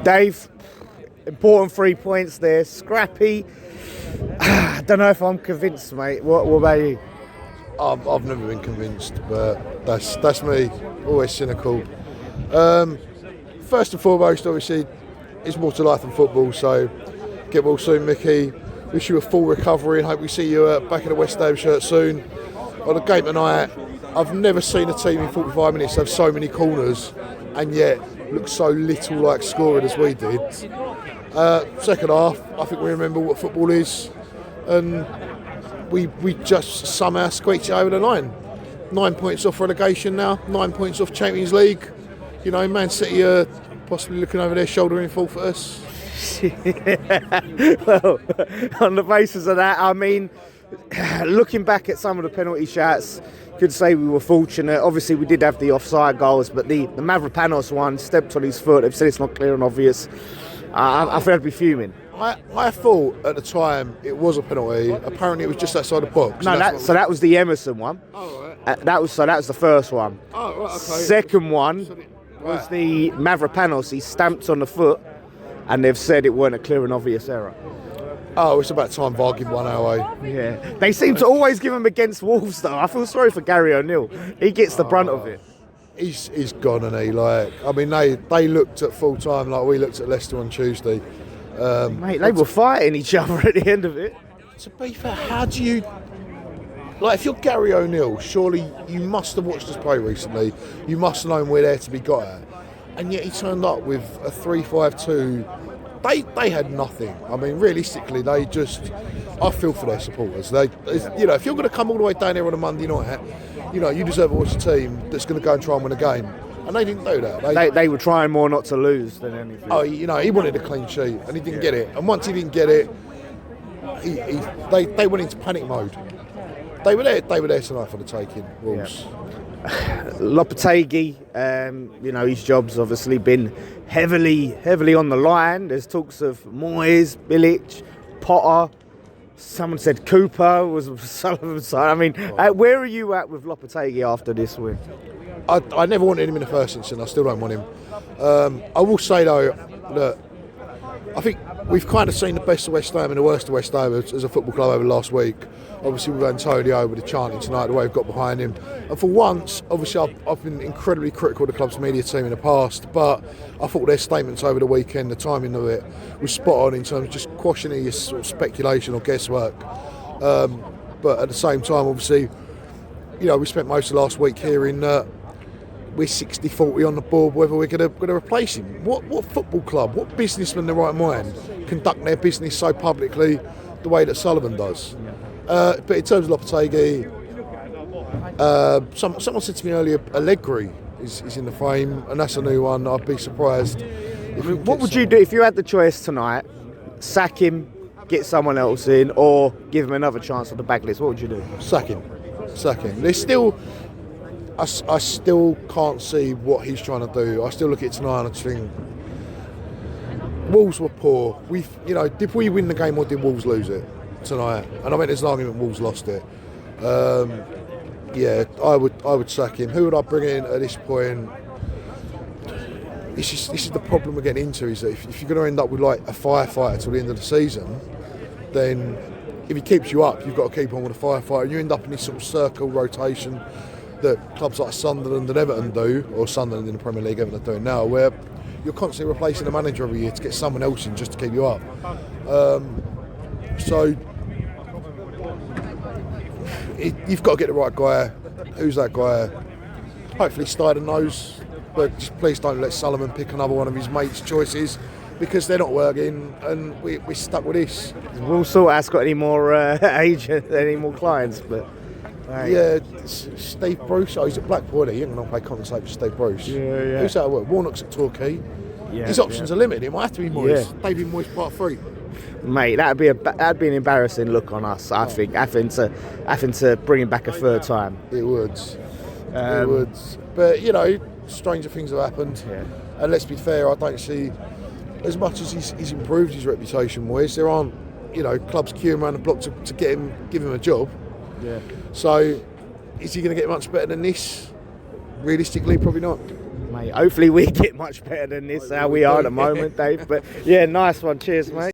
Dave, important 3 points there. Scrappy. I don't know if I'm convinced, mate. What about you? I've never been convinced, but that's me. Always cynical. First and foremost, obviously, it's more to life than football. So get well soon, Mickey. Wish you a full recovery and hope we see you back in a West Ham shirt soon. On the game tonight, I've never seen a team in 45 minutes have so many corners and yet look so little like scoring as we did. Second half, I think we remember what football is, and we just somehow squeaked it over the line. 9 points off relegation now, 9 points off Champions League. You know, Man City are possibly looking over their shoulder in full for us. Well, on the basis of that, I mean, looking back at some of the penalty shots, could say we were fortunate. Obviously, we did have the offside goals, but the Mavropanos one stepped on his foot. They've said it's not clear and obvious. I think I'd be fuming. I thought at the time it was a penalty. Apparently, it was just outside the box. No, that was the Emerson one. Oh, right. That was the first one. Oh, right, okay. Second one was the Mavropanos. He stamped on the foot, and they've said it weren't a clear and obvious error. Oh, it's about time VAR give one our way. Yeah, they seem to always give him against Wolves, though. I feel sorry for Gary O'Neill. He gets the brunt of it. He's gone, and he they looked at full time like we looked at Leicester on Tuesday. Mate, they were fighting each other at the end of it. To be fair, how do you if you're Gary O'Neill, surely you must have watched us play recently. You must have known we're there to be got at, and yet he turned up with a 3-5-2. They had nothing. I mean, realistically, I feel for their supporters. You know, if you're going to come all the way down here on a Monday night, you know, you deserve to watch a team that's going to go and try and win a game. And they didn't do that. They were trying more not to lose than anything. Oh, you know, he wanted a clean sheet and he didn't get it. And once he didn't get it, they went into panic mode. They were there tonight for the taking, Wolves. Yeah. Lopetegui, you know, his job's obviously been heavily on the line. There's talks of Moyes, Bilic, Potter. Someone said Cooper was Sullivan's side. I mean, where are you at with Lopetegui after this win? I never wanted him in the first instance. I still don't want him. I will say though that I think we've kind of seen the best of West Ham and the worst of West Ham as a football club over the last week. Obviously with Antonio, with the chanting tonight, the way we've got behind him. And for once, obviously I've been incredibly critical of the club's media team in the past, but I thought their statements over the weekend, the timing of it, was spot on in terms of just quashing any sort of speculation or guesswork. But at the same time, obviously, you know, we spent most of last week hearing that we're 60-40 on the board whether we're going to replace him. What football club, what businessman in their right mind conduct their business so publicly the way that Sullivan does? But in terms of Lopetegui, someone said to me earlier, Allegri is in the frame, and that's a new one. I'd be surprised. What would you do if you had the choice tonight? Sack him, get someone else in, or give him another chance on the back list? What would you do? Sack him. There's still... I still can't see what he's trying to do. I still look at it tonight and I think Wolves were poor. Did we win the game or did Wolves lose it tonight? And I mean, there's an argument Wolves lost it. I would sack him. Who would I bring in at this point? This is the problem we're getting into, is that if you're going to end up with like a firefighter till the end of the season, then if he keeps you up, you've got to keep on with a firefighter, and you end up in this sort of circle rotation that clubs like Sunderland and Everton do, or Sunderland in the Premier League, Everton are doing now, where you're constantly replacing the manager every year to get someone else in just to keep you up. You've got to get the right guy. Who's that guy? Hopefully Steiner knows, but just please don't let Sullivan pick another one of his mates' choices, because they're not working and we're stuck with this. Will Salthouse got any more agents, any more clients? But right. Yeah, Steve Bruce. Oh, he's at Blackpool. He ain't going to play compensate for Stave Bruce. Yeah. Who's that at work? Warnock's at Torquay. Yeah, his options are limited. It might have to be Moyes. Yeah. David Moyes part 3. Mate, that'd be an embarrassing look on us. I think having to bring him back a third time. It would. It would. But you know, stranger things have happened. Yeah. And let's be fair, I don't see, as much as he's improved his reputation, Moyes, there aren't, you know, clubs queuing around the block to give him a job. Yeah. So, is he going to get much better than this? Realistically, probably not. mate. Hopefully we get much better than this, how we are at the moment, Dave. But yeah, nice one. Cheers, mate.